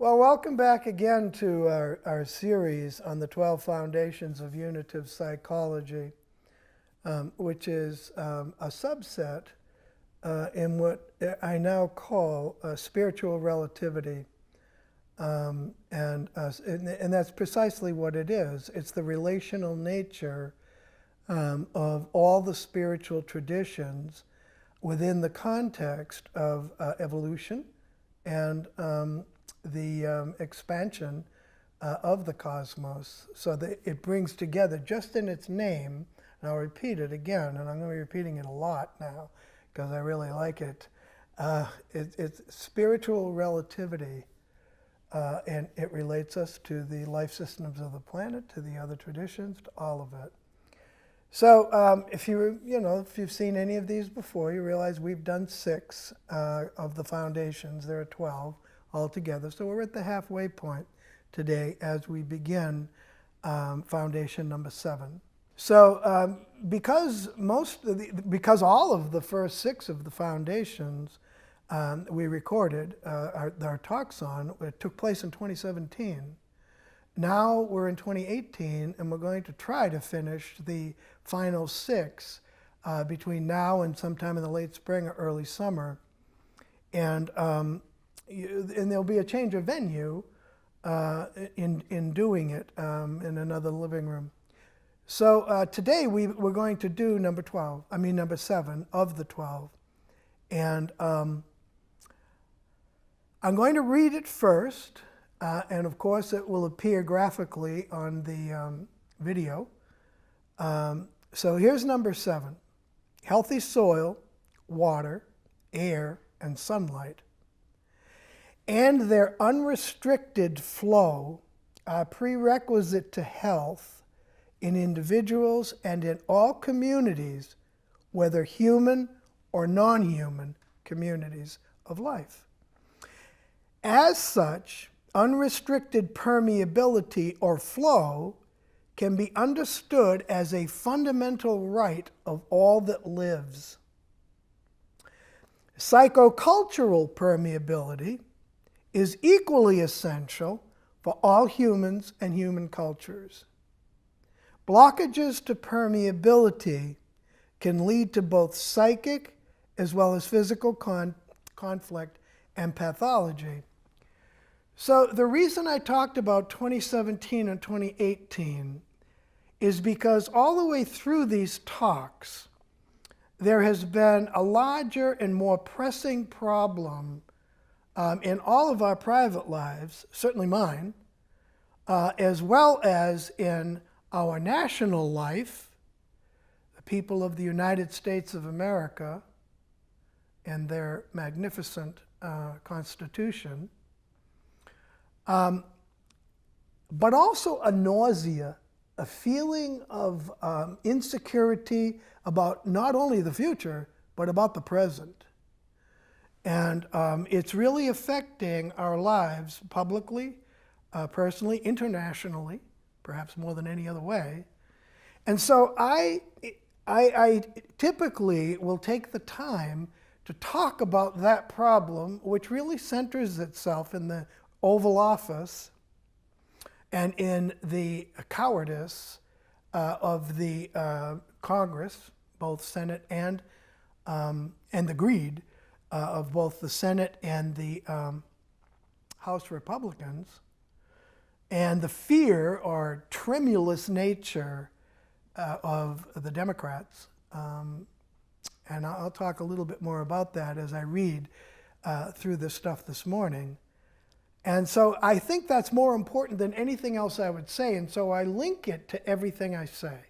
Well, welcome back again to our series on the 12 Foundations of Unitive Psychology, which is a subset in what I now call spiritual relativity. And that's precisely what it is. It's the relational nature of all the spiritual traditions within the context of evolution and the expansion of the cosmos, so that it brings together, just in its name, and I'll repeat it again, and I'm going to be repeating it a lot now because I really like it. It's spiritual relativity, and it relates us to the life systems of the planet, to the other traditions, to all of it. So if you've seen any of these before, you realize we've done 6 of the foundations. There are 12 altogether. So we're at the halfway point today as we begin foundation number 7. So because all of the first 6 of the foundations we recorded our talks on, it took place in 2017. Now we're in 2018, and we're going to try to finish the final 6 between now and sometime in the late spring or early summer. And there'll be a change of venue in doing it in another living room. So today we're going to do number 7 of the 12. And I'm going to read it first. And of course, it will appear graphically on the video. So here's number 7. Healthy soil, water, air, and sunlight, and their unrestricted flow are prerequisite to health in individuals and in all communities, whether human or non-human communities of life. As such, unrestricted permeability or flow can be understood as a fundamental right of all that lives. Psychocultural permeability is equally essential for all humans and human cultures. Blockages to permeability can lead to both psychic as well as physical conflict and pathology. So the reason I talked about 2017 and 2018 is because all the way through these talks, there has been a larger and more pressing problem in all of our private lives, certainly mine, as well as in our national life, the people of the United States of America and their magnificent Constitution, but also a nausea, a feeling of insecurity about not only the future, but about the present. And it's really affecting our lives publicly, personally, internationally, perhaps more than any other way. And so I typically will take the time to talk about that problem, which really centers itself in the Oval Office and in the cowardice of the Congress, both Senate and the greed of both the Senate and the House Republicans, and the fear or tremulous nature of the Democrats. And I'll talk a little bit more about that as I read through this stuff this morning. And so I think that's more important than anything else I would say, and so I link it to everything I say.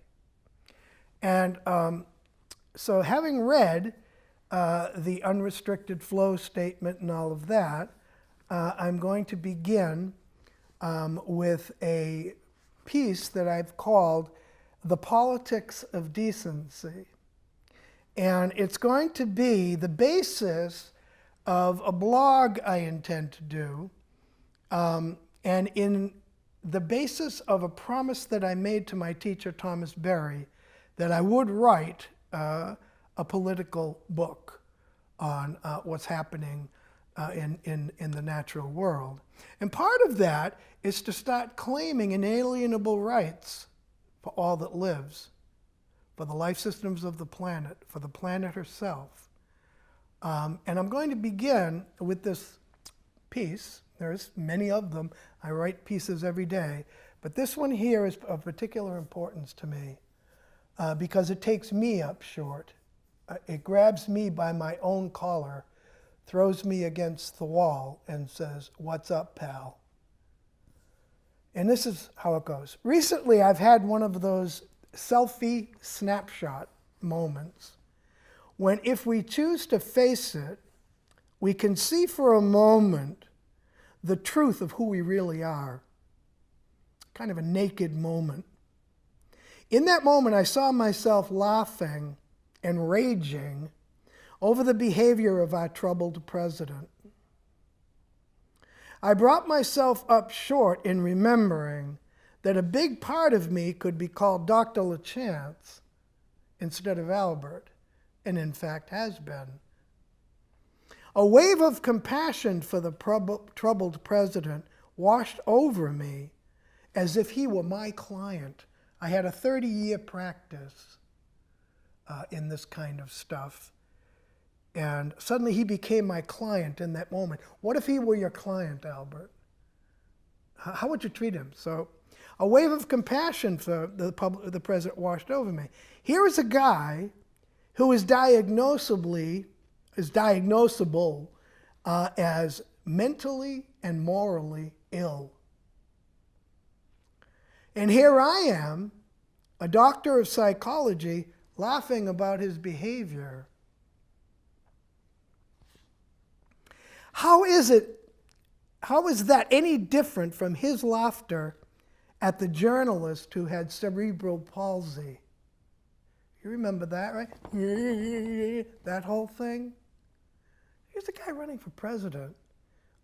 And so having read the unrestricted flow statement and all of that, I'm going to begin with a piece that I've called The Politics of Decency. And it's going to be the basis of a blog I intend to do, and in the basis of a promise that I made to my teacher, Thomas Berry, that I would write a political book on what's happening in the natural world. And part of that is to start claiming inalienable rights for all that lives, for the life systems of the planet, for the planet herself. And I'm going to begin with this piece. There's many of them. I write pieces every day. But this one here is of particular importance to me because it takes me up short. It grabs me by my own collar, throws me against the wall, and says, "What's up, pal?" And this is how it goes. Recently, I've had one of those selfie snapshot moments when, if we choose to face it, we can see for a moment the truth of who we really are. Kind of a naked moment. In that moment, I saw myself laughing and raging over the behavior of our troubled president. I brought myself up short in remembering that a big part of me could be called Dr. LaChance instead of Albert, and in fact has been. A wave of compassion for the troubled president washed over me as if he were my client. I had a 30-year practice in this kind of stuff. And suddenly he became my client in that moment. What if he were your client, Albert? How would you treat him? So a wave of compassion for the president washed over me. Here is a guy who is diagnosable as mentally and morally ill. And here I am, a doctor of psychology, laughing about his behavior. How is that any different from his laughter at the journalist who had cerebral palsy? You remember that, right? That whole thing? Here's a guy running for president,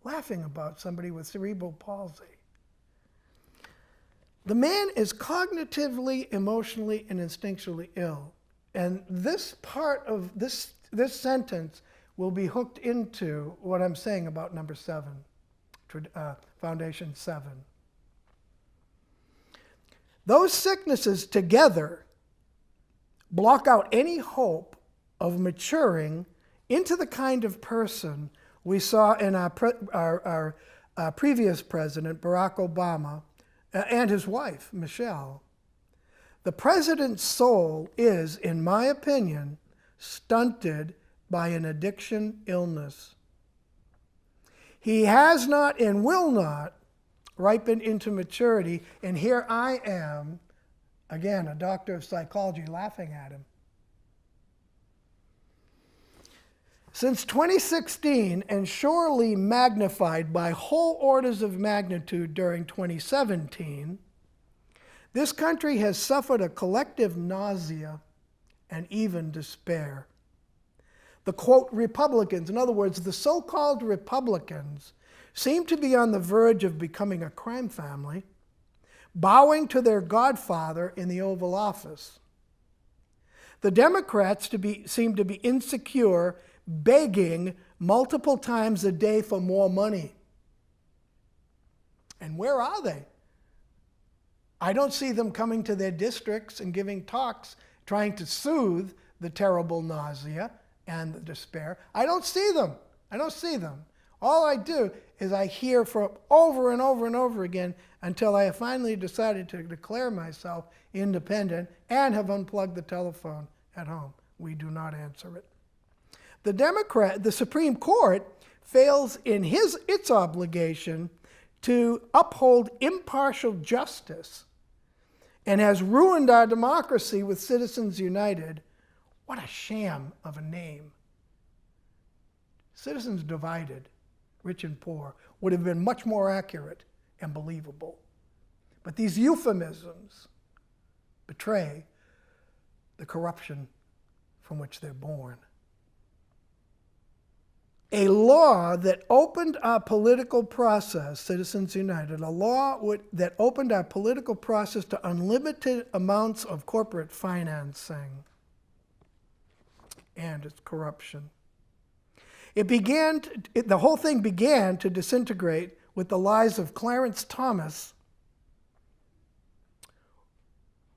laughing about somebody with cerebral palsy. The man is cognitively, emotionally, and instinctually ill. And this part of this sentence will be hooked into what I'm saying about number 7, Foundation 7. Those sicknesses together block out any hope of maturing into the kind of person we saw in our previous president, Barack Obama, and his wife, Michelle. The president's soul is, in my opinion, stunted by an addiction illness. He has not and will not ripen into maturity, and here I am, again, a doctor of psychology, laughing at him. Since 2016, and surely magnified by whole orders of magnitude during 2017, this country has suffered a collective nausea and even despair. The, quote, Republicans, in other words, the so-called Republicans, seem to be on the verge of becoming a crime family, bowing to their godfather in the Oval Office. The Democrats seem to be insecure, begging multiple times a day for more money. And where are they? I don't see them coming to their districts and giving talks trying to soothe the terrible nausea and the despair. I don't see them. I don't see them. All I do is I hear from over and over and over again until I have finally decided to declare myself independent and have unplugged the telephone at home. We do not answer it. The Supreme Court fails in its obligation to uphold impartial justice and has ruined our democracy with Citizens United. What a sham of a name. Citizens Divided, rich and poor, would have been much more accurate and believable. But these euphemisms betray the corruption from which they're born. A law that opened our political process, Citizens United, a law that opened our political process to unlimited amounts of corporate financing and its corruption. The whole thing began to disintegrate with the lies of Clarence Thomas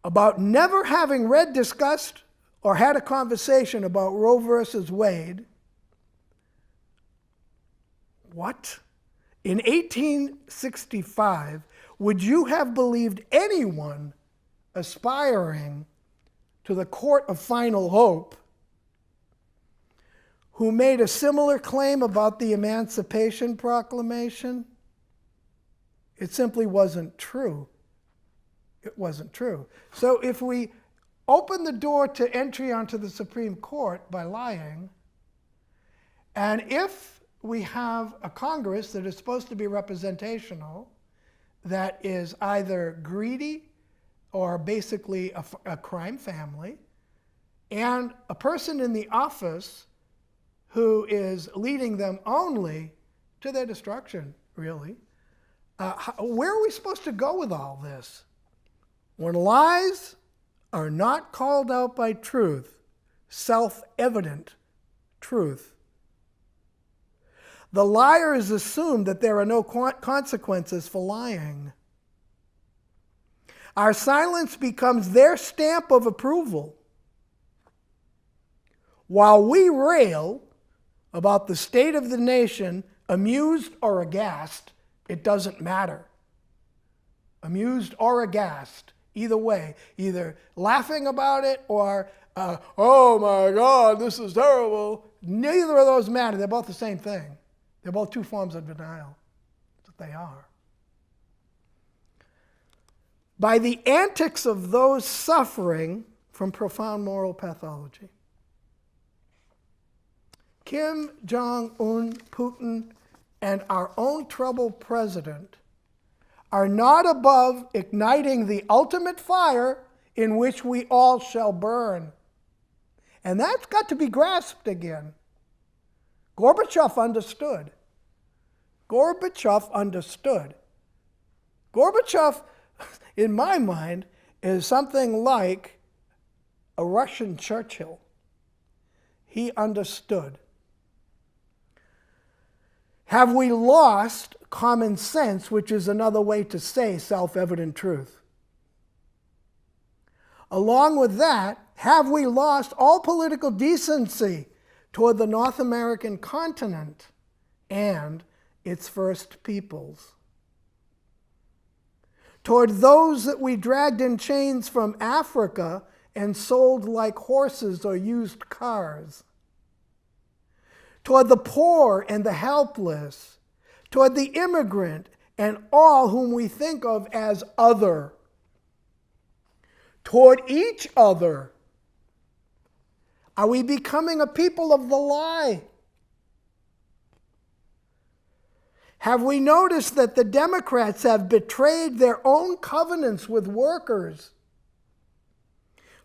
about never having read, discussed, or had a conversation about Roe versus Wade. What? In 1865, would you have believed anyone aspiring to the court of final hope who made a similar claim about the Emancipation Proclamation? It simply wasn't true. It wasn't true. So if we open the door to entry onto the Supreme Court by lying, and if we have a Congress that is supposed to be representational, that is either greedy or basically a crime family, and a person in the office who is leading them only to their destruction, really, where are we supposed to go with all this? When lies are not called out by truth, self-evident truth, the liars assume that there are no consequences for lying. Our silence becomes their stamp of approval. While we rail about the state of the nation, amused or aghast, it doesn't matter. Amused or aghast, either way, either laughing about it or, oh my God, this is terrible. Neither of those matter. They're both the same thing. They're both two forms of denial. That's what they are. By the antics of those suffering from profound moral pathology. Kim Jong-un, Putin, and our own troubled president are not above igniting the ultimate fire in which we all shall burn. And that's got to be grasped again. Gorbachev understood. Gorbachev understood. Gorbachev, in my mind, is something like a Russian Churchill. He understood. Have we lost common sense, which is another way to say self-evident truth? Along with that, have we lost all political decency toward the North American continent and its first peoples? Toward those that we dragged in chains from Africa and sold like horses or used cars? Toward the poor and the helpless, toward the immigrant and all whom we think of as other, toward each other. Are we becoming a people of the lie? Have we noticed that the Democrats have betrayed their own covenants with workers,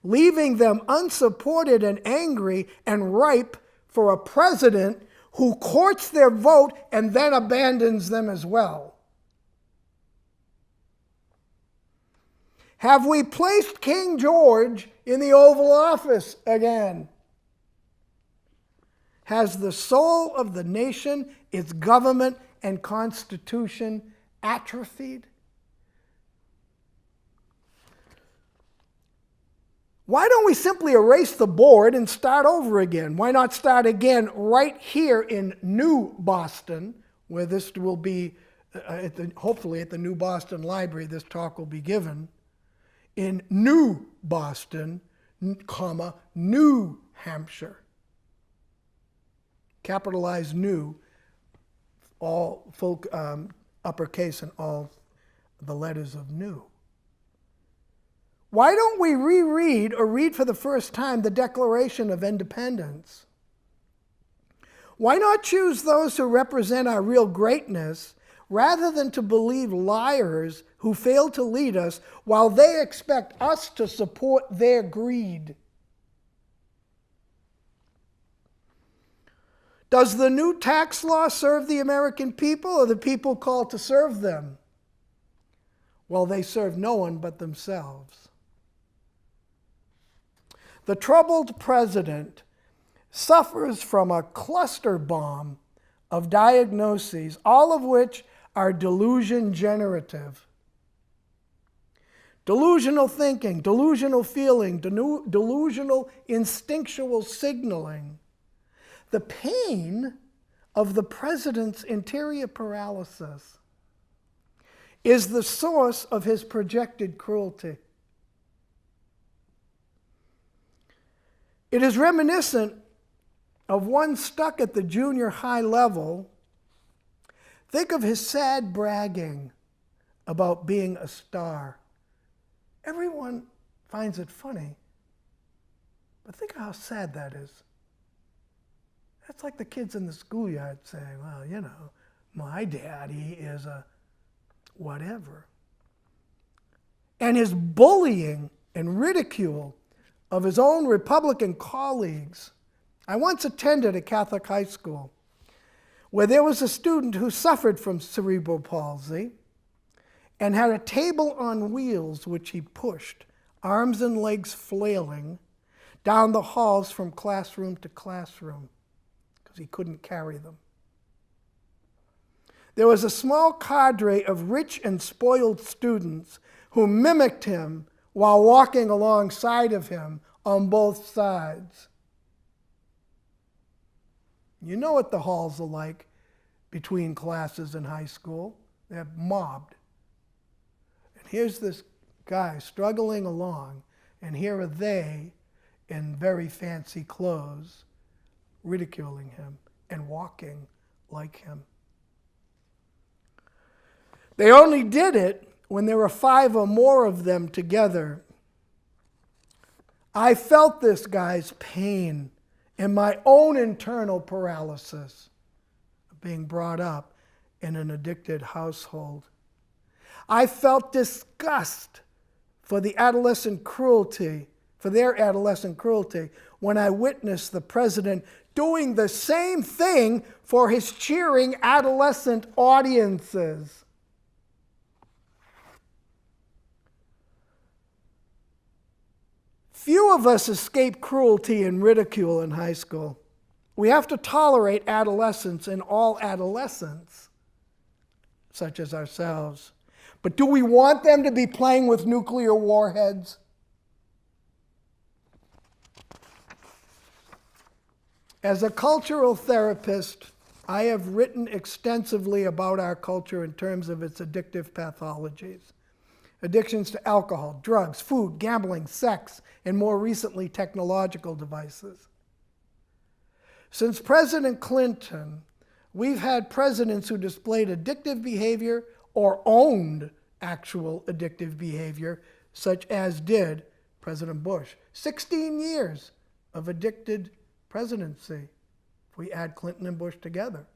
leaving them unsupported and angry and ripe for a president who courts their vote and then abandons them as well? Have we placed King George in the Oval Office again? Has the soul of the nation, its government and constitution atrophied? Why don't we simply erase the board and start over again? Why not start again right here in New Boston, where this will be, hopefully at the New Boston Library, this talk will be given. In New Boston, comma, New Hampshire. Capitalized new, all full uppercase and all the letters of new. Why don't we reread or read for the first time the Declaration of Independence? Why not choose those who represent our real greatness rather than to believe liars who fail to lead us while they expect us to support their greed? Does the new tax law serve the American people or the people called to serve them? Well, they serve no one but themselves. The troubled president suffers from a cluster bomb of diagnoses, all of which are delusion generative. Delusional thinking, delusional feeling, delusional instinctual signaling. The pain of the president's interior paralysis is the source of his projected cruelty. It is reminiscent of one stuck at the junior high level. Think of his sad bragging about being a star. Everyone finds it funny, but think of how sad that is. That's like the kids in the schoolyard saying, well, you know, my daddy is a whatever. And his bullying and ridicule of his own Republican colleagues. I once attended a Catholic high school where there was a student who suffered from cerebral palsy and had a table on wheels which he pushed, arms and legs flailing, down the halls from classroom to classroom because he couldn't carry them. There was a small cadre of rich and spoiled students who mimicked him while walking alongside of him on both sides. You know what the halls are like between classes in high school. They're mobbed. And here's this guy struggling along, and here are they in very fancy clothes ridiculing him and walking like him. They only did it when there were 5 or more of them together. I felt this guy's pain and my own internal paralysis of being brought up in an addicted household. I felt disgust for the adolescent cruelty, for their adolescent cruelty, when I witnessed the president doing the same thing for his cheering adolescent audiences. Few of us escape cruelty and ridicule in high school. We have to tolerate adolescence and all adolescents, such as ourselves. But do we want them to be playing with nuclear warheads? As a cultural therapist, I have written extensively about our culture in terms of its addictive pathologies. Addictions to alcohol, drugs, food, gambling, sex, and more recently, technological devices. Since President Clinton, we've had presidents who displayed addictive behavior or owned actual addictive behavior, such as did President Bush. 16 years of addicted presidency, if we add Clinton and Bush together.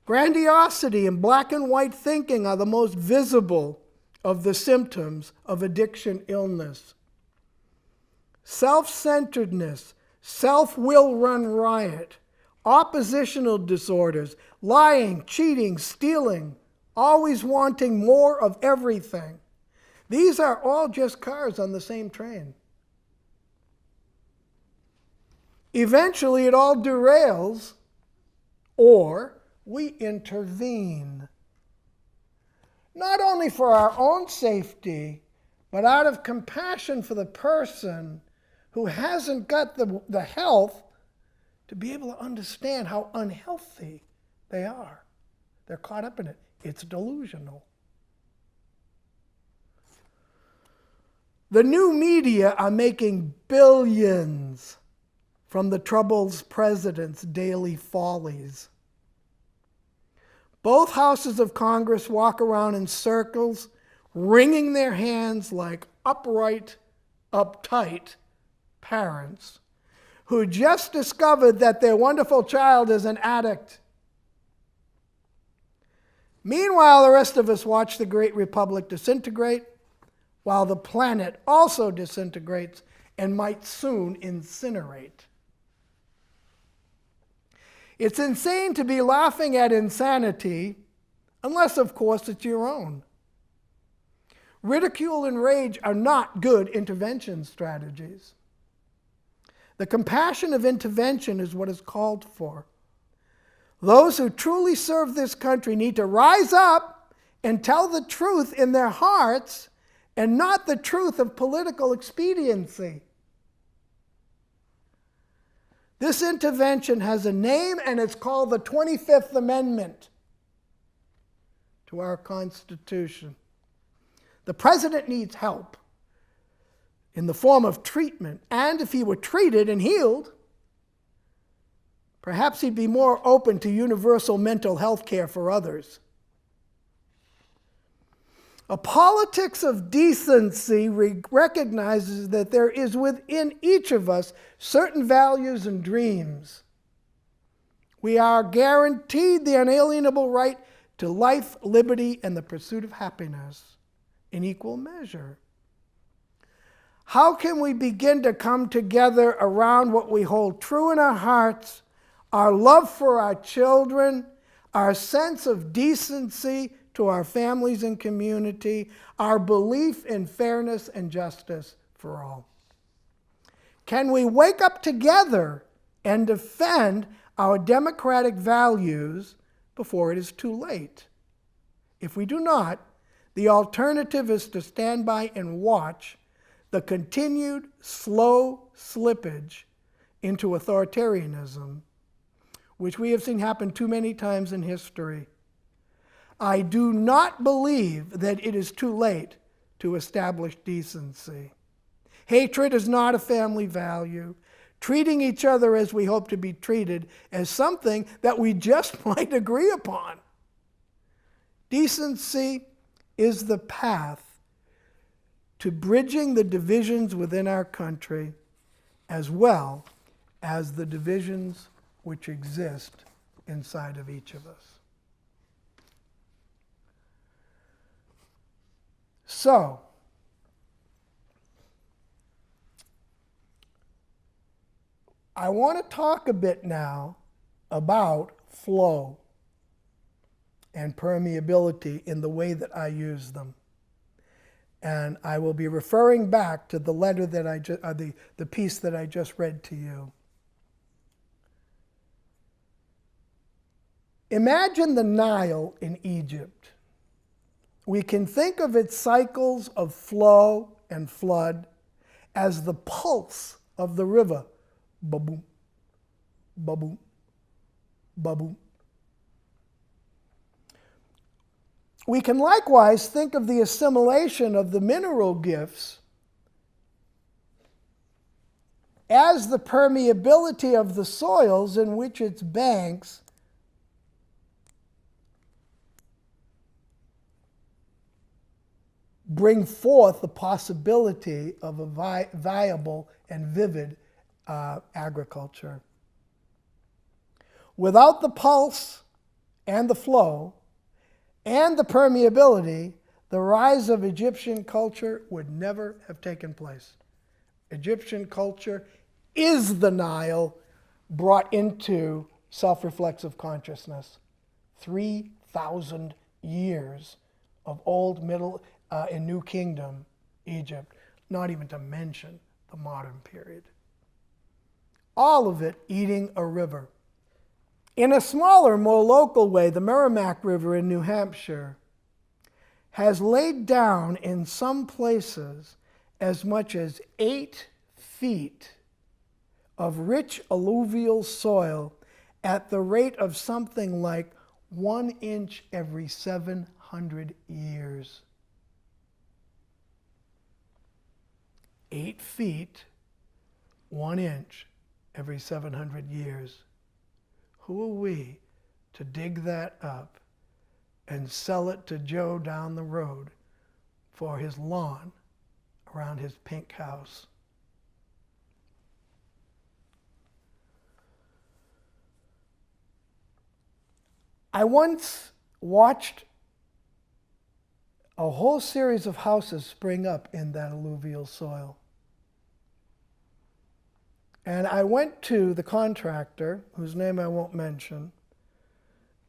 Grandiosity and black and white thinking are the most visible of the symptoms of addiction illness. Self-centeredness, self-will run riot, oppositional disorders, lying, cheating, stealing, always wanting more of everything. These are all just cars on the same train. Eventually, it all derails, or we intervene. Not only for our own safety, but out of compassion for the person who hasn't got the health to be able to understand how unhealthy they are. They're caught up in it. It's delusional. The new media are making billions from the troubled president's daily follies. Both houses of Congress walk around in circles, wringing their hands like upright, uptight parents who just discovered that their wonderful child is an addict. Meanwhile, the rest of us watch the great republic disintegrate, while the planet also disintegrates and might soon incinerate. It's insane to be laughing at insanity, unless, of course, it's your own. Ridicule and rage are not good intervention strategies. The compassion of intervention is what is called for. Those who truly serve this country need to rise up and tell the truth in their hearts and not the truth of political expediency. This intervention has a name, and it's called the 25th Amendment to our Constitution. The president needs help in the form of treatment, and if he were treated and healed, perhaps he'd be more open to universal mental health care for others. A politics of decency recognizes that there is within each of us certain values and dreams. We are guaranteed the unalienable right to life, liberty, and the pursuit of happiness in equal measure. How can we begin to come together around what we hold true in our hearts, our love for our children, our sense of decency to our families and community, our belief in fairness and justice for all? Can we wake up together and defend our democratic values before it is too late? If we do not, the alternative is to stand by and watch the continued slow slippage into authoritarianism, which we have seen happen too many times in history. I do not believe that it is too late to establish decency. Hatred is not a family value. Treating each other as we hope to be treated as something that we just might agree upon. Decency is the path to bridging the divisions within our country, as well as the divisions which exist inside of each of us. So, I want to talk a bit now about flow and permeability in the way that I use them. And I will be referring back to the letter that the piece that I just read to you. Imagine the Nile in Egypt. We can think of its cycles of flow and flood as the pulse of the river. Ba-boom, ba-boom, ba-boom. We can likewise think of the assimilation of the mineral gifts as the permeability of the soils in which its banks bring forth the possibility of a viable and vivid agriculture. Without the pulse and the flow and the permeability, the rise of Egyptian culture would never have taken place. Egyptian culture is the Nile brought into self-reflexive consciousness. 3,000 years of Old, Middle, and New Kingdom Egypt, not even to mention the modern period. All of it eating a river. In a smaller, more local way, the Merrimack River in New Hampshire has laid down in some places as much as 8 feet of rich alluvial soil at the rate of something like 1 inch every 700 years. 8 feet, 1 inch every 700 years. Who are we to dig that up and sell it to Joe down the road for his lawn around his pink house? I once watched a whole series of houses spring up in that alluvial soil. And I went to the contractor, whose name I won't mention,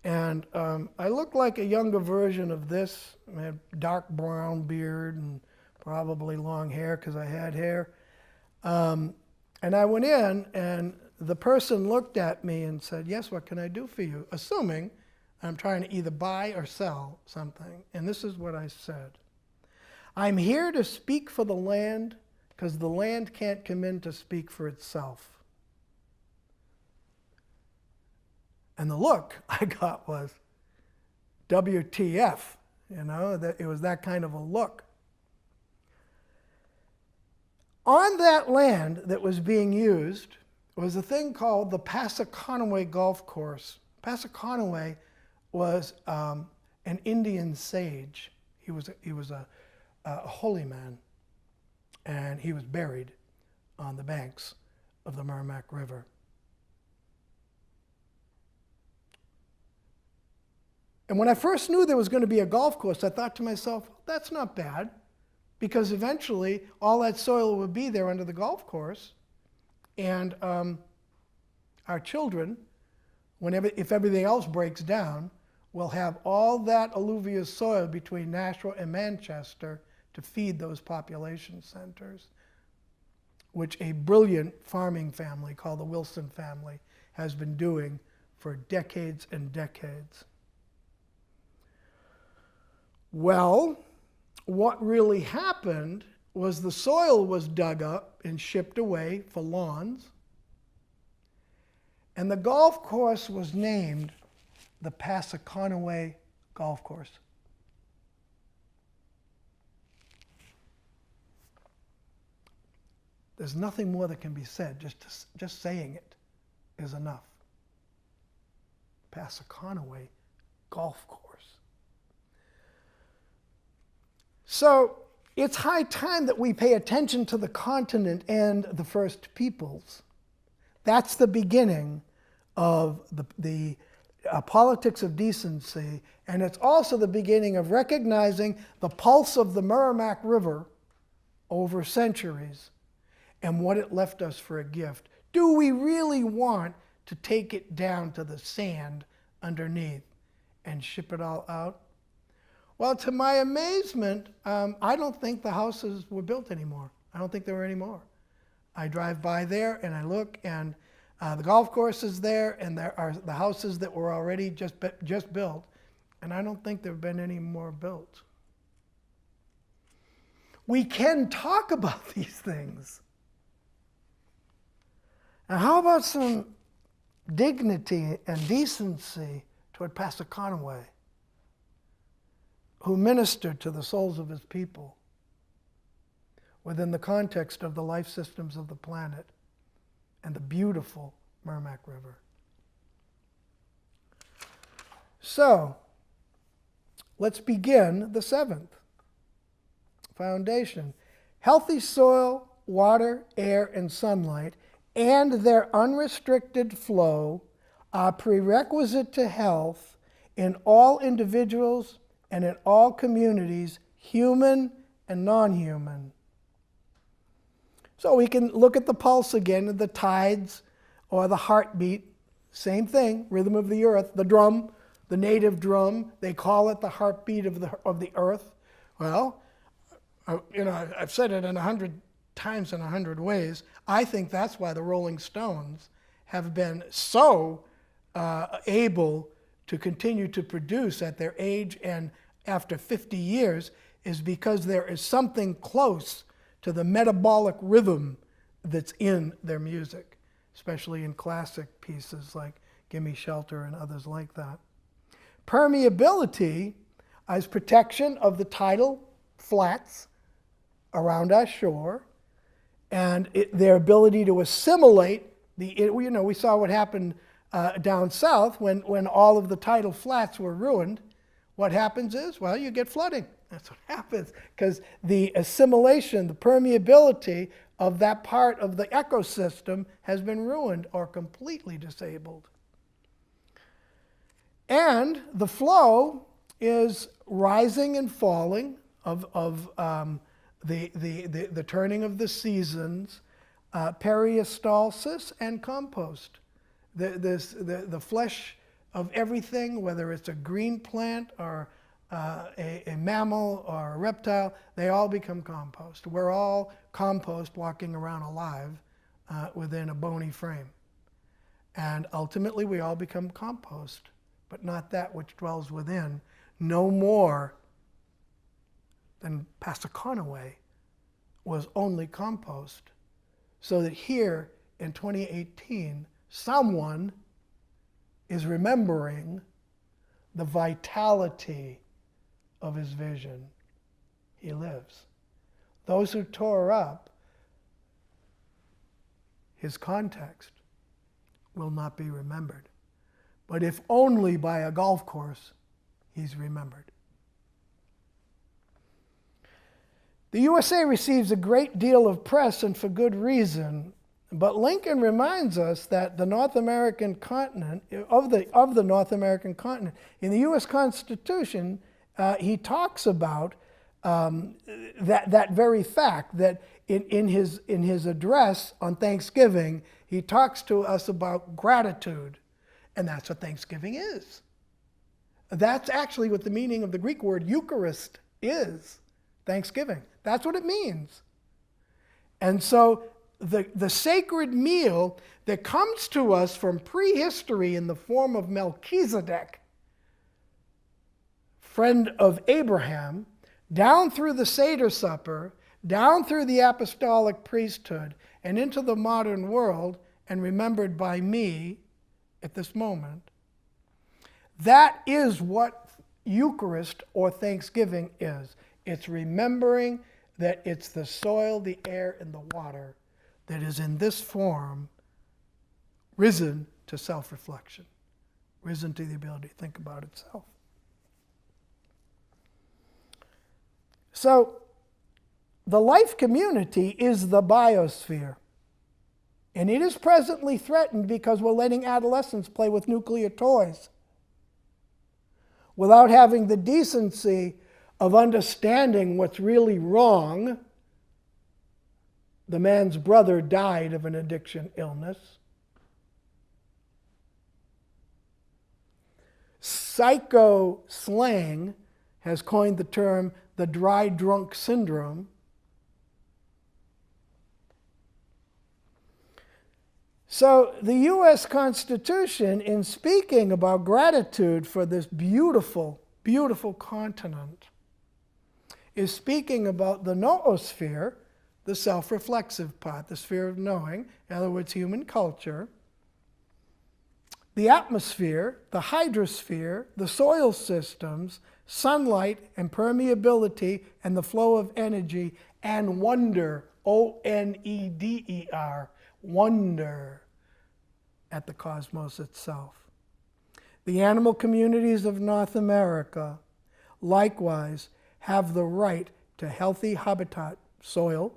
and I looked like a younger version of this. I had dark brown beard and probably long hair because I had hair. And I went in, and the person looked at me and said, "Yes, what can I do for you?" Assuming I'm trying to either buy or sell something. And this is what I said: "I'm here to speak for the land because the land can't come in to speak for itself." And the look I got was, WTF, that it was that kind of a look. On that land that was being used was a thing called the Passaconaway Golf Course. Passaconaway was an Indian sage. He was a holy man, and he was buried on the banks of the Merrimack River. And when I first knew there was going to be a golf course, I thought to myself, that's not bad, because eventually all that soil would be there under the golf course, and our children, if everything else breaks down, will have all that alluvial soil between Nashua and Manchester to feed those population centers, which a brilliant farming family called the Wilson family has been doing for decades and decades. Well, what really happened was the soil was dug up and shipped away for lawns, and the golf course was named the Passaconaway Golf Course. There's nothing more that can be said. Just saying it is enough. Passaconaway Golf Course. So it's high time that we pay attention to the continent and the first peoples. That's the beginning of the politics of decency, and it's also the beginning of recognizing the pulse of the Merrimack River over centuries and what it left us for a gift. Do we really want to take it down to the sand underneath and ship it all out? Well, to my amazement, I don't think the houses were built anymore. I don't think there were any more. I drive by there and I look, and the golf course is there, and there are the houses that were already just built, and I don't think there have been any more built. We can talk about these things. Now, how about some dignity and decency toward Passaconaway, who ministered to the souls of his people within the context of the life systems of the planet and the beautiful Merrimack River. So, let's begin the seventh foundation. Healthy soil, water, air, and sunlight, and their unrestricted flow are prerequisite to health in all individuals and in all communities, human and non-human. So we can look at the pulse again, the tides or the heartbeat, same thing, rhythm of the earth, the drum, the native drum, they call it the heartbeat of the earth. Well, I've said it 100 times in 100 ways. I think that's why the Rolling Stones have been so able to continue to produce at their age and after 50 years, is because there is something close to the metabolic rhythm that's in their music, especially in classic pieces like Gimme Shelter and others like that. Permeability is protection of the tidal flats around our shore, and their ability to assimilate we saw what happened down south when all of the tidal flats were ruined. What happens is, well, you get flooding. That's what happens, because the assimilation, the permeability of that part of the ecosystem has been ruined or completely disabled. And the flow is rising and falling of the turning of the seasons, peristalsis and compost. The flesh of everything, whether it's a green plant or a mammal or a reptile, they all become compost. We're all compost walking around alive within a bony frame. And ultimately we all become compost, but not that which dwells within, no more than Pastor Conaway was only compost. So that here in 2018, someone is remembering the vitality of his vision. He lives. Those who tore up his context will not be remembered. But if only by a golf course, he's remembered. The USA receives a great deal of press, and for good reason. But Lincoln reminds us that the North American continent, of the North American continent, in the U.S. Constitution, he talks about that very fact, that in his address on Thanksgiving, he talks to us about gratitude. And that's what Thanksgiving is. That's actually what the meaning of the Greek word Eucharist is. Thanksgiving. That's what it means. And so the sacred meal that comes to us from prehistory in the form of Melchizedek, friend of Abraham, down through the Seder Supper, down through the apostolic priesthood, and into the modern world, and remembered by me at this moment, that is what Eucharist or Thanksgiving is. It's remembering that it's the soil, the air, and the water that is in this form risen to self-reflection, risen to the ability to think about itself. So, the life community is the biosphere. And it is presently threatened because we're letting adolescents play with nuclear toys without having the decency of understanding what's really wrong. The man's brother died of an addiction illness. Psycho slang has coined the term the dry drunk syndrome. So the U.S. Constitution, in speaking about gratitude for this beautiful, beautiful continent, is speaking about the noosphere, the self-reflexive part, the sphere of knowing, in other words, human culture, the atmosphere, the hydrosphere, the soil systems, sunlight and permeability and the flow of energy, and wonder, O-N-E-D-E-R, wonder at the cosmos itself. The animal communities of North America, likewise, have the right to healthy habitat, soil,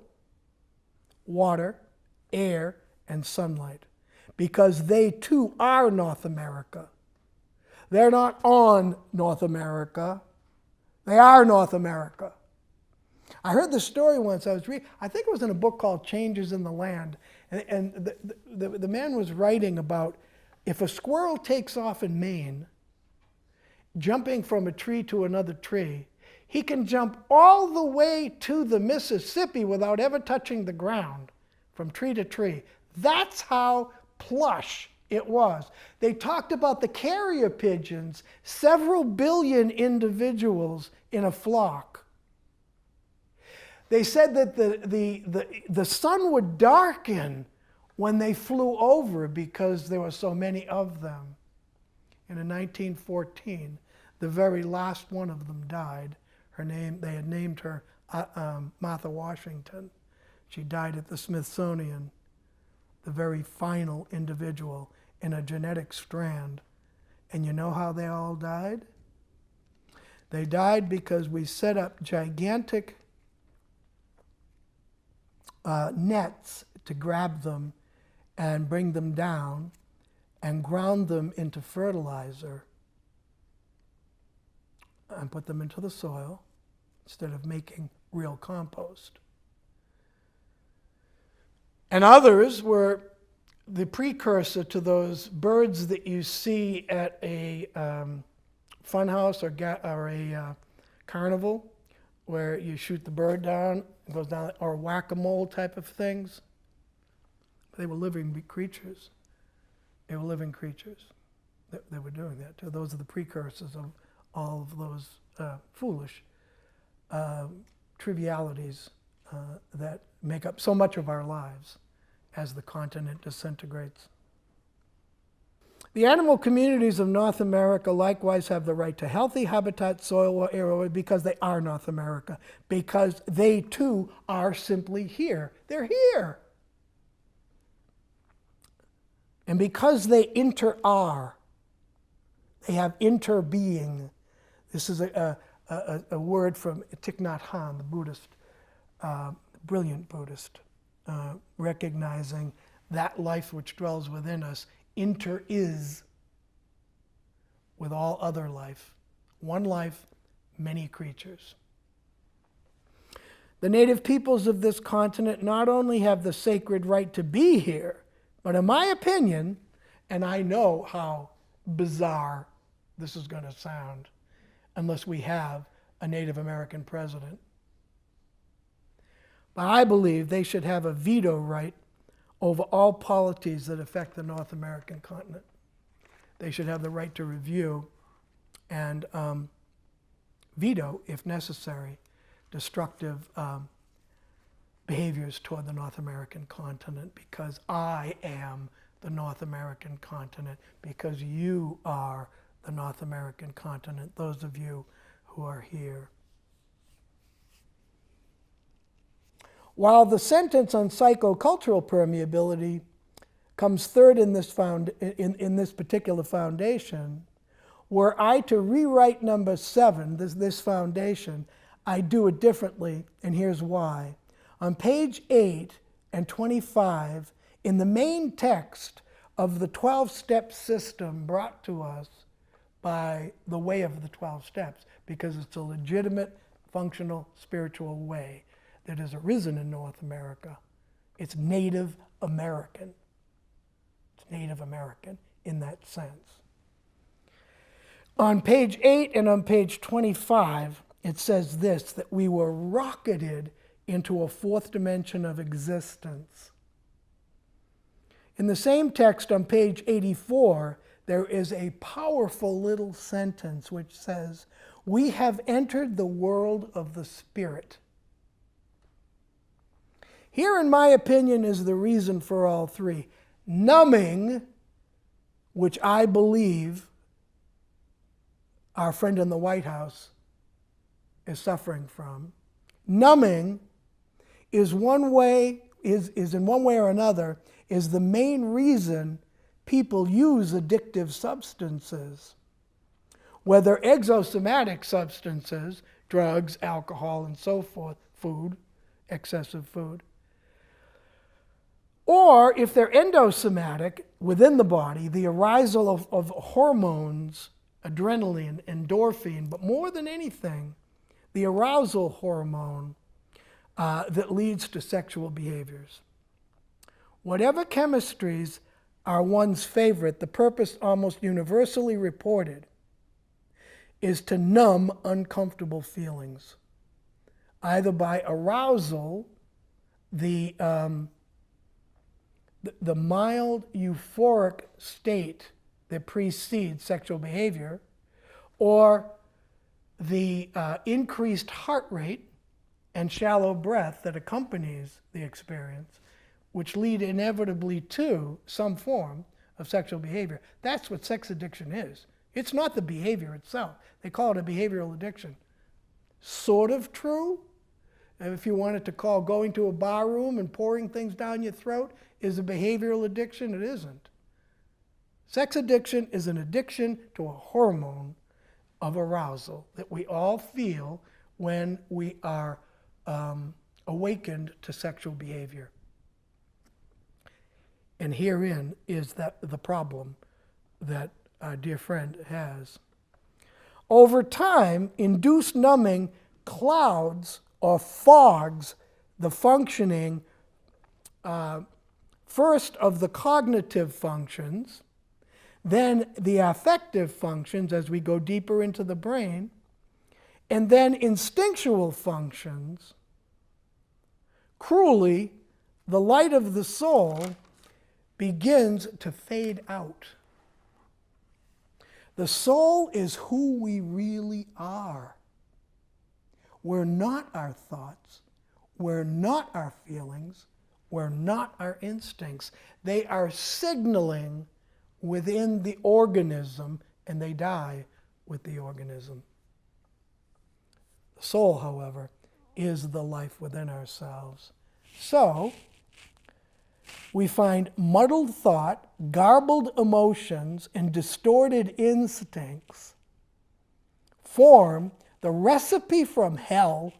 water, air, and sunlight, because they too are North America. They're not on North America. They are North America. I heard this story once. I was reading, I think it was in a book called Changes in the Land. And the man was writing about if a squirrel takes off in Maine, jumping from a tree to another tree, he can jump all the way to the Mississippi without ever touching the ground, from tree to tree. That's how plush it was. They talked about the carrier pigeons, several billion individuals in a flock. They said that the sun would darken when they flew over because there were so many of them. And in 1914, the very last one of them died. They had named her Martha Washington. She died at the Smithsonian, the very final individual in a genetic strand. And you know how they all died? They died because we set up gigantic nets to grab them and bring them down and ground them into fertilizer and put them into the soil instead of making real compost. And others were the precursor to those birds that you see at a funhouse or a carnival, where you shout the bird down, it goes down, or whack-a-mole type of things. They were living creatures. They were living creatures. They were doing that too. Those are the precursors of all of those foolish trivialities that make up so much of our lives as the continent disintegrates. The animal communities of North America likewise have the right to healthy habitat, soil, or air because they are North America, because they too are simply here. They're here. And because they inter-are, they have interbeing. This is a word from Thich Nhat Hanh, the Buddhist, brilliant Buddhist, recognizing that life which dwells within us inter-is with all other life. One life, many creatures. The native peoples of this continent not only have the sacred right to be here, but in my opinion, and I know how bizarre this is going to sound unless we have a Native American president, but I believe they should have a veto right over all policies that affect the North American continent. They should have the right to review and veto, if necessary, destructive behaviors toward the North American continent, because I am the North American continent, because you are the North American continent, those of you who are here. While the sentence on psychocultural permeability comes third in this, in this particular foundation, were I to rewrite number 7, this foundation, I do it differently, and here's why. On page 8 and 25, in the main text of the 12-step system brought to us by the way of the 12 steps, because it's a legitimate, functional, spiritual way that has arisen in North America. It's Native American. It's Native American in that sense. On page 8 and on page 25, it says this, that we were rocketed into a fourth dimension of existence. In the same text on page 84, there is a powerful little sentence which says, we have entered the world of the spirit. Here, in my opinion, is the reason for all three. Numbing, which I believe our friend in the White House is suffering from. Numbing is in one way or another, is the main reason people use addictive substances. Whether exosomatic substances, drugs, alcohol, and so forth, food, excessive food, or if they're endosomatic, within the body, the arousal of hormones, adrenaline, endorphin, but more than anything, the arousal hormone that leads to sexual behaviors. Whatever chemistries are one's favorite, the purpose almost universally reported is to numb uncomfortable feelings, either by arousal, the mild euphoric state that precedes sexual behavior, or the increased heart rate and shallow breath that accompanies the experience, which lead inevitably to some form of sexual behavior. That's what sex addiction is. It's not the behavior itself. They call it a behavioral addiction. Sort of true. If you wanted to call going to a bar room and pouring things down your throat is a behavioral addiction, it isn't. Sex addiction is an addiction to a hormone of arousal that we all feel when we are awakened to sexual behavior. And herein is the problem that our dear friend has. Over time, induced numbing clouds or fogs the functioning, first of the cognitive functions, then the affective functions as we go deeper into the brain, and then instinctual functions. Cruelly, the light of the soul begins to fade out. The soul is who we really are. We're not our thoughts. We're not our feelings. We're not our instincts. They are signaling within the organism, and they die with the organism. The soul, however, is the life within ourselves. So, we find muddled thought, garbled emotions, and distorted instincts form the recipe from hell,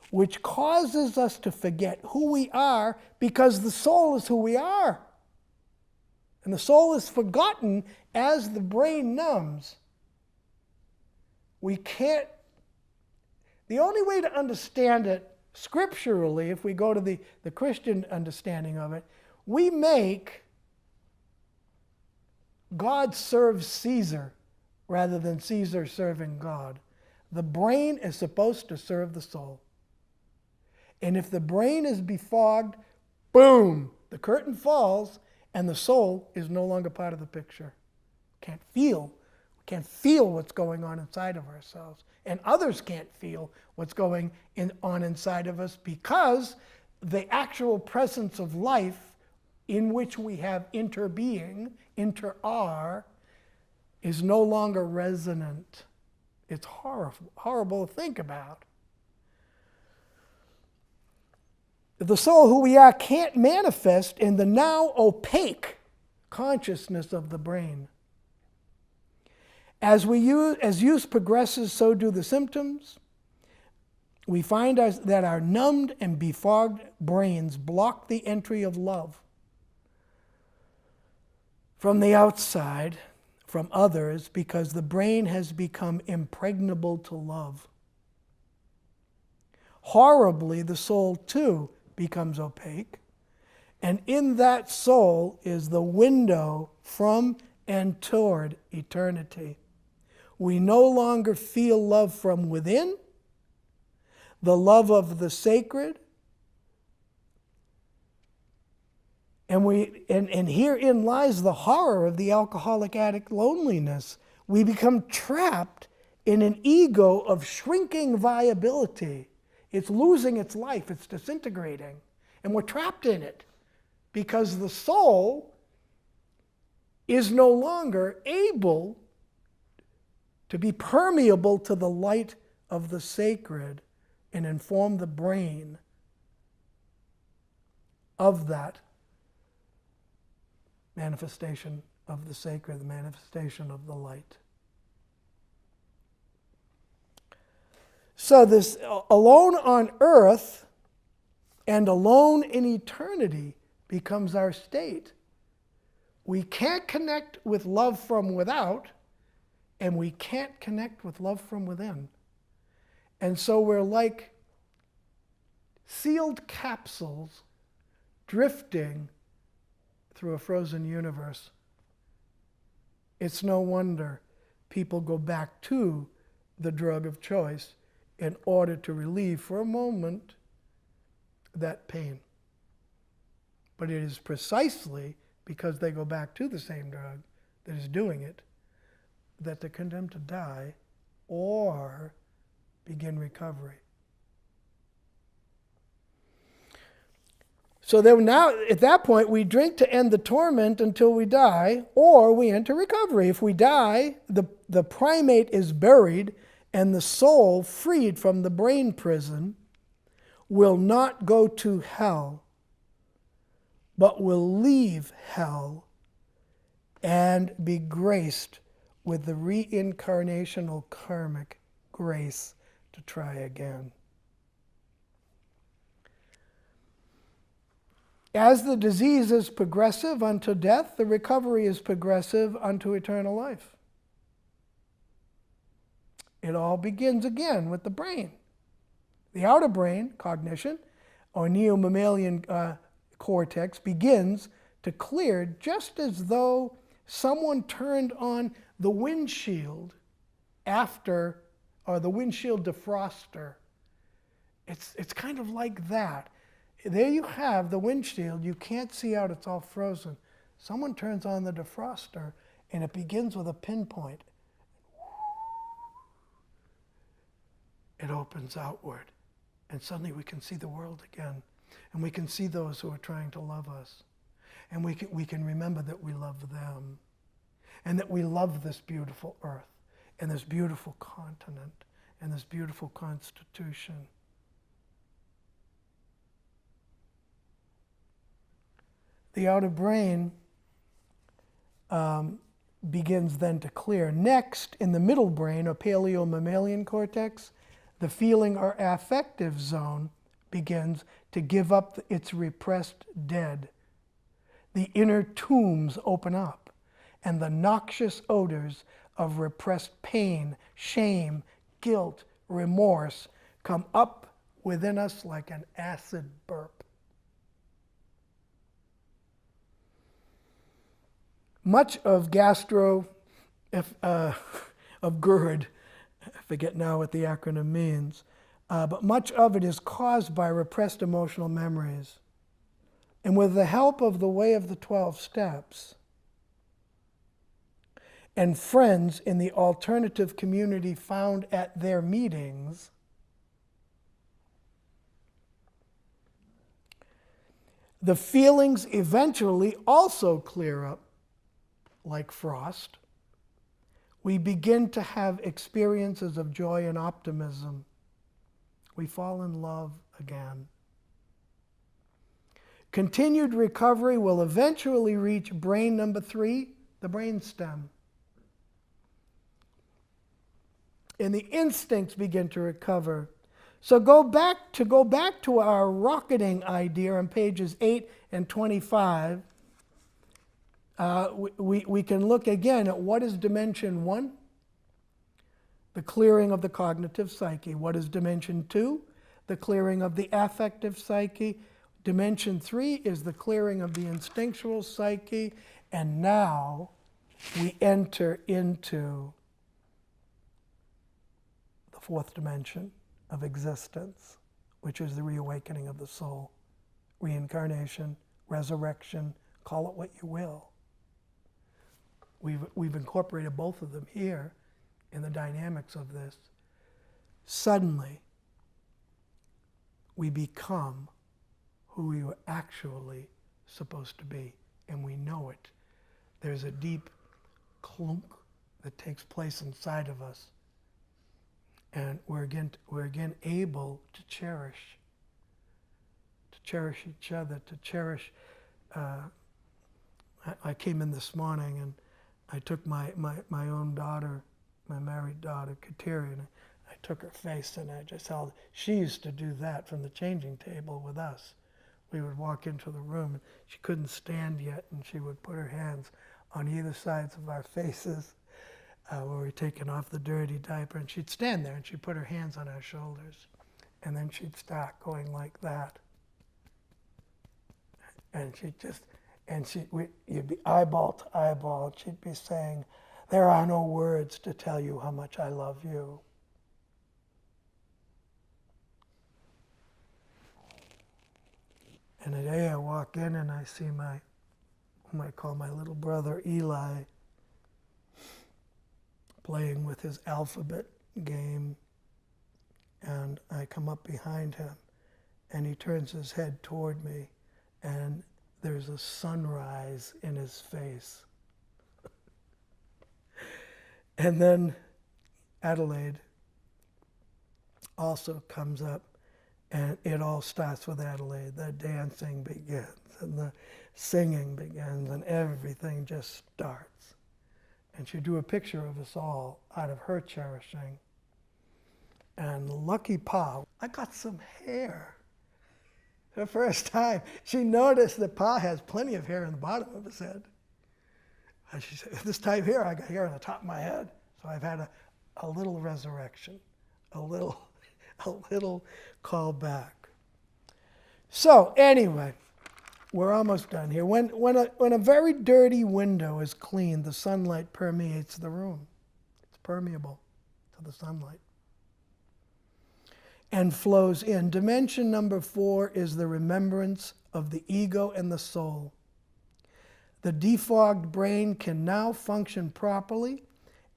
which causes us to forget who we are, because the soul is who we are. And the soul is forgotten as the brain numbs. We can't, the only way to understand it scripturally, if we go to the Christian understanding of it, we make God serve Caesar rather than Caesar serving God. The brain is supposed to serve the soul. And if the brain is befogged, boom, the curtain falls and the soul is no longer part of the picture. Can't feel what's going on inside of ourselves. And others can't feel what's going on inside of us, because the actual presence of life in which we have interbeing, inter-are, is no longer resonant. It's horrible to think about. The soul, who we are, can't manifest in the now opaque consciousness of the brain. As use progresses, so do the symptoms. We find that our numbed and befogged brains block the entry of love from the outside, from others, because the brain has become impregnable to love. Horribly, the soul too becomes opaque, and in that soul is the window from and toward eternity. We no longer feel love from within, the love of the sacred, and herein lies the horror of the alcoholic addict loneliness. We become trapped in an ego of shrinking viability. It's losing its life, it's disintegrating, and we're trapped in it because the soul is no longer able to be permeable to the light of the sacred and inform the brain of that manifestation of the sacred, the manifestation of the light. So this alone on earth and alone in eternity becomes our state. We can't connect with love from without, and we can't connect with love from within. And so we're like sealed capsules drifting through a frozen universe. It's no wonder people go back to the drug of choice in order to relieve for a moment that pain. But it is precisely because they go back to the same drug that is doing it that they're condemned to die or begin recovery. So then now, at that point, we drink to end the torment until we die, or we enter recovery. If we die, the primate is buried, and the soul, freed from the brain prison, will not go to hell, but will leave hell and be graced with the reincarnational karmic grace to try again. As the disease is progressive unto death, the recovery is progressive unto eternal life. It all begins again with the brain. The outer brain, cognition, or neo-mammalian cortex, begins to clear just as though someone turned on the windshield or the windshield defroster. It's kind of like that. There you have the windshield. You can't see out. It's all frozen. Someone turns on the defroster, and it begins with a pinpoint. It opens outward, and suddenly we can see the world again, and we can see those who are trying to love us, and we can remember that we love them, and that we love this beautiful earth, and this beautiful continent, and this beautiful constitution. The outer brain begins then to clear. Next, in the middle brain, or paleo-mammalian cortex, the feeling or affective zone begins to give up its repressed dead. The inner tombs open up, and the noxious odors of repressed pain, shame, guilt, remorse come up within us like an acid burp. Much of of GERD, I forget now what the acronym means, but much of it is caused by repressed emotional memories. And with the help of the Way of the 12 Steps and friends in the alternative community found at their meetings, the feelings eventually also clear up like frost. We begin to have experiences of joy and optimism. We fall in love again. Continued recovery will eventually reach brain number 3, the brainstem. And the instincts begin to recover. So go back to our rocketing idea on pages 8 and 25. We can look again at what is dimension 1, the clearing of the cognitive psyche. What is dimension 2? The clearing of the affective psyche. Dimension 3 is the clearing of the instinctual psyche. And now we enter into the 4th dimension of existence, which is the reawakening of the soul. Reincarnation, resurrection, call it what you will. We've incorporated both of them here in the dynamics of this. Suddenly, we become who we were actually supposed to be, and we know it. There's a deep clunk that takes place inside of us, and we're again able to cherish each other, to cherish. I came in this morning and I took my own daughter, my married daughter, Kateri, and I took her face and I just held. She used to do that from the changing table with us. We would walk into the room and she couldn't stand yet, and she would put her hands on either sides of our faces where we were taking off the dirty diaper, and she'd stand there and she'd put her hands on our shoulders, and then she'd start going like that. And you'd be eyeball to eyeball, and she'd be saying, "There are no words to tell you how much I love you." And today I walk in and I see whom I call my little brother Eli, playing with his alphabet game. And I come up behind him and he turns his head toward me, and there's a sunrise in his face. And then Adelaide also comes up, and it all starts with Adelaide. The dancing begins and the singing begins, and everything just starts. And she drew a picture of us all out of her cherishing. And lucky Pa, I got some hair. The first time she noticed that Pa has plenty of hair on the bottom of his head. And she said, "This time here, I got hair on the top of my head." So I've had a little resurrection, a little call back. So anyway, we're almost done here. When a very dirty window is cleaned, the sunlight permeates the room. It's permeable to the sunlight. and flows in. Dimension number 4 is the remembrance of the ego and the soul. The defogged brain can now function properly,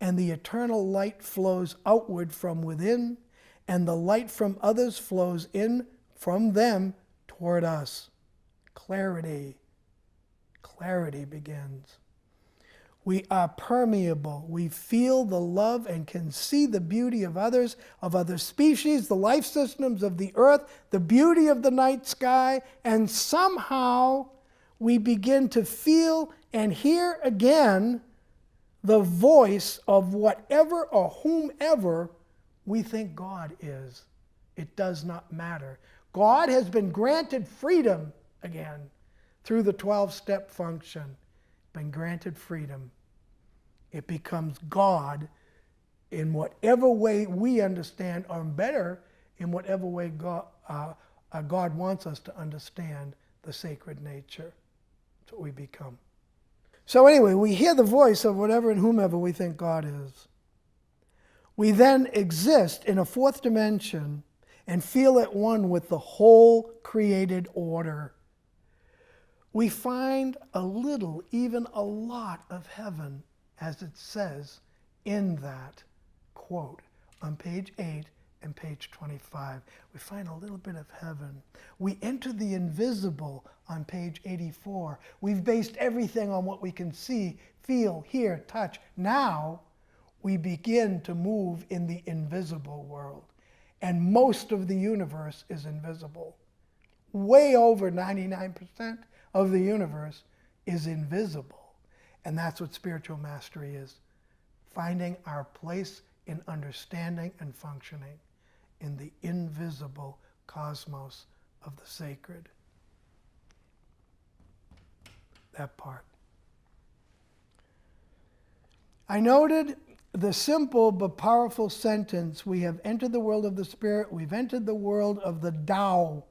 and the eternal light flows outward from within, and the light from others flows in from them toward us. Clarity. Clarity begins. We are permeable. We feel the love and can see the beauty of others, of other species, the life systems of the earth, the beauty of the night sky, and somehow we begin to feel and hear again the voice of whatever or whomever we think God is. It does not matter. God has been granted freedom again through the 12-step function. Been granted freedom. It becomes God in whatever way we understand, or better, in whatever way God wants us to understand the sacred nature. That's what we become. So anyway, we hear the voice of whatever and whomever we think God is. We then exist in a fourth dimension and feel at one with the whole created order. We find a little, even a lot of heaven, as it says in that quote on page 8 and page 25. We find a little bit of heaven. We enter the invisible on page 84. We've based everything on what we can see, feel, hear, touch. Now we begin to move in the invisible world. And most of the universe is invisible. Way over 99% of the universe is invisible. And that's what spiritual mastery is. Finding our place in understanding and functioning in the invisible cosmos of the sacred. That part. I noted the simple but powerful sentence, we have entered the world of the spirit, we've entered the world of the Tao,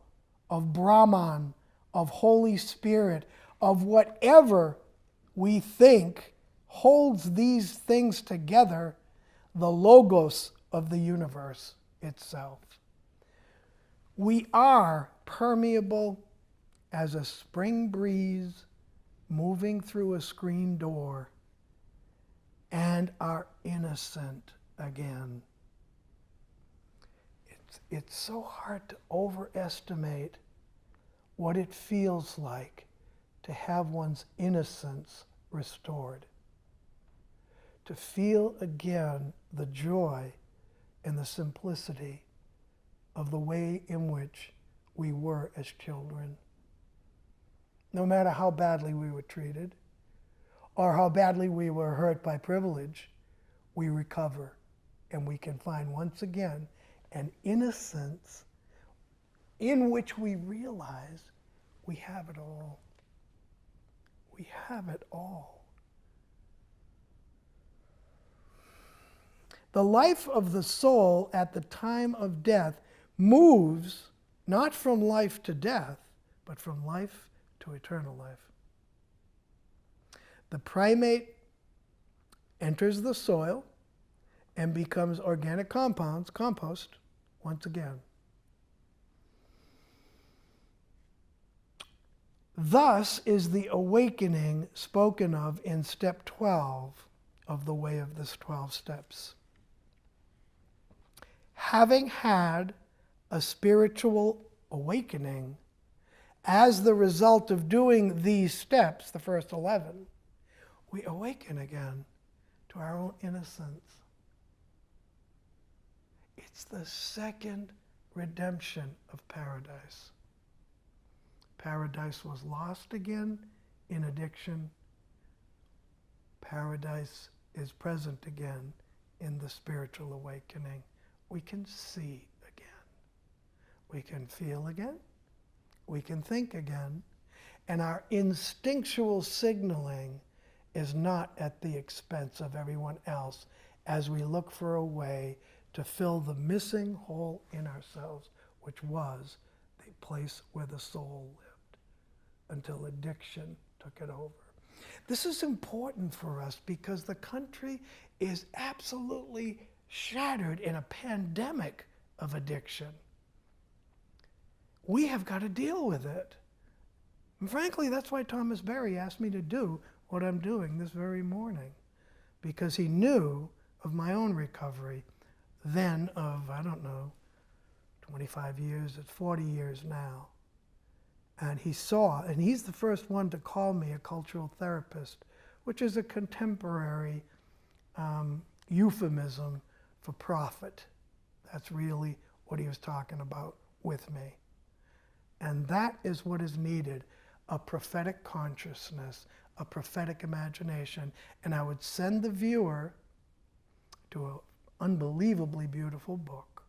of Brahman, of Holy Spirit, of whatever we think holds these things together, the logos of the universe itself. We are permeable as a spring breeze moving through a screen door, and are innocent again. It's so hard to overestimate what it feels like to have one's innocence restored. To feel again the joy and the simplicity of the way in which we were as children. No matter how badly we were treated, or how badly we were hurt by privilege, we recover and we can find once again an innocence in which we realize we have it all. We have it all. The life of the soul at the time of death moves not from life to death, but from life to eternal life. The primate enters the soil and becomes organic compost, once again. Thus is the awakening spoken of in step 12 of the way of this 12 steps. Having had a spiritual awakening as the result of doing these steps, the first 11, we awaken again to our own innocence. It's the second redemption of paradise. Paradise was lost again in addiction. Paradise is present again in the spiritual awakening. We can see again. We can feel again. We can think again. And our instinctual signaling is not at the expense of everyone else as we look for a way to fill the missing hole in ourselves, which was the place where the soul lived, until addiction took it over. This is important for us because the country is absolutely shattered in a pandemic of addiction. we have got to deal with it. And frankly, that's why Thomas Berry asked me to do what I'm doing this very morning, because he knew of my own recovery, then of, I don't know, 25 years, it's 40 years now. And he saw, and he's the first one to call me a cultural therapist, which is a contemporary euphemism for prophet. That's really what he was talking about with me. And that is what is needed, a prophetic consciousness, a prophetic imagination. And I would send the viewer to an unbelievably beautiful book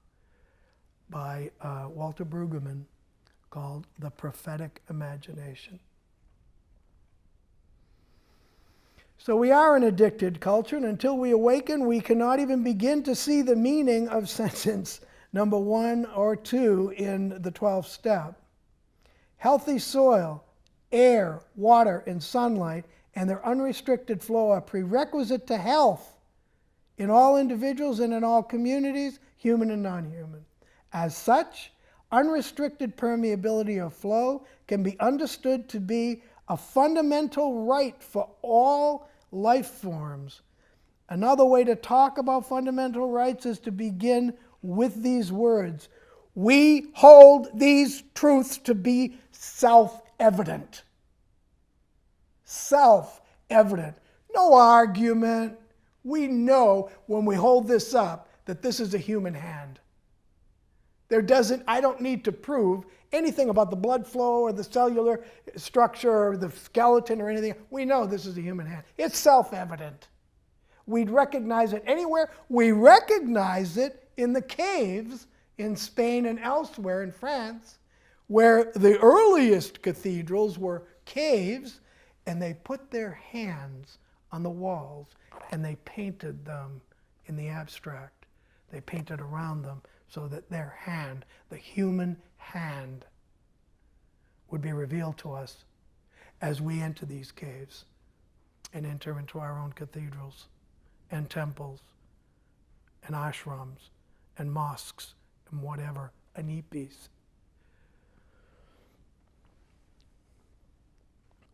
by Walter Brueggemann called The Prophetic Imagination. So we are an addicted culture, and until we awaken, we cannot even begin to see the meaning of sentence number 1 or 2 in the 12th step. Healthy soil, air, water, and sunlight, and their unrestricted flow are prerequisite to health in all individuals and in all communities, human and non-human. As such, unrestricted permeability of flow can be understood to be a fundamental right for all life forms. Another way to talk about fundamental rights is to begin with these words. We hold these truths to be self-evident. Self-evident. No argument. We know when we hold this up that this is a human hand. I don't need to prove anything about the blood flow or the cellular structure or the skeleton or anything. We know this is a human hand. It's self-evident. We'd recognize it anywhere. We recognize it in the caves in Spain and elsewhere in France, where the earliest cathedrals were caves, and they put their hands on the walls and they painted them in the abstract. They painted around them so that their hand, the human hand, would be revealed to us as we enter these caves and enter into our own cathedrals and temples and ashrams and mosques and whatever, anipis.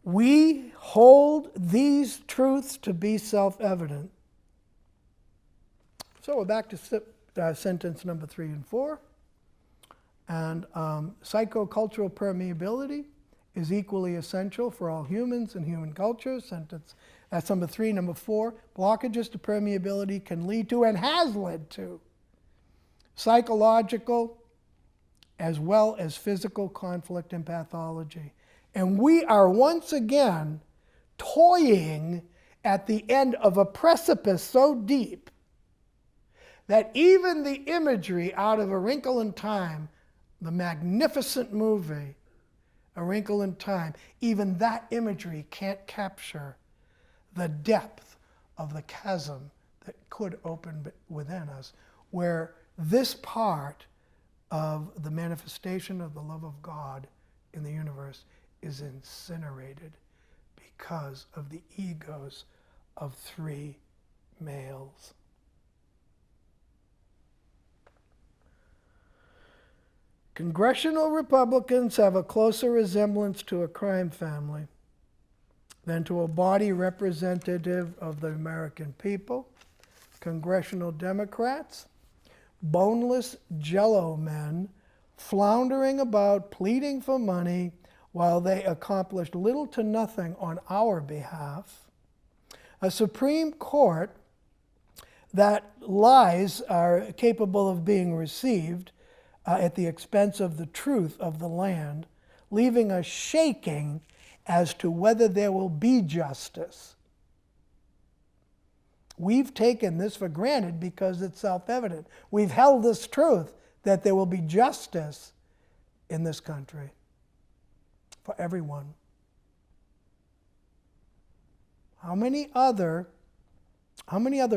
We hold these truths to be self-evident. So we're back to sentence number 3 and 4. And psychocultural permeability is equally essential for all humans and human cultures. That's number 3. Number 4, blockages to permeability can lead to and has led to psychological as well as physical conflict and pathology. And we are once again toying at the end of a precipice so deep that even the imagery out of A Wrinkle in Time, the magnificent movie, A Wrinkle in Time, even that imagery can't capture the depth of the chasm that could open within us, where this part of the manifestation of the love of God in the universe is incinerated because of the egos of 3 males. Congressional Republicans have a closer resemblance to a crime family than to a body representative of the American people. Congressional Democrats, boneless jello men floundering about pleading for money while they accomplished little to nothing on our behalf. A Supreme Court that lies are capable of being received at the expense of the truth of the land, leaving us shaking as to whether there will be justice. We've taken this for granted because it's self-evident. We've held this truth that there will be justice in this country for everyone. How many others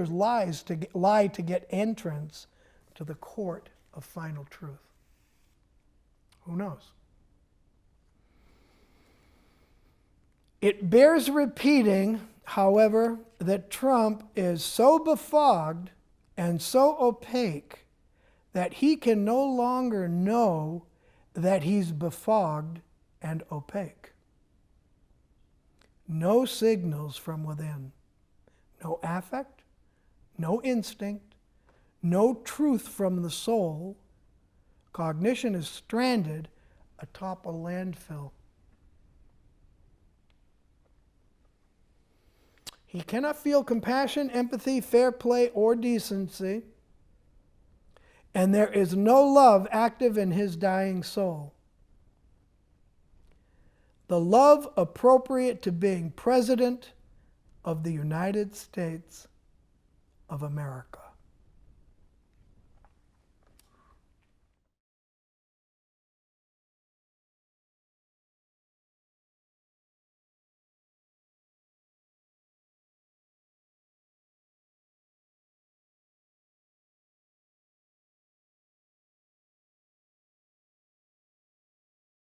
lie to get entrance to the court of final truth? Who knows? It bears repeating, however, that Trump is so befogged and so opaque that he can no longer know that he's befogged and opaque. No signals from within, no affect, no instinct, no truth from the soul. Cognition is stranded atop a landfill. He cannot feel compassion, empathy, fair play, or decency, and there is no love active in his dying soul. The love appropriate to being President of the United States of America.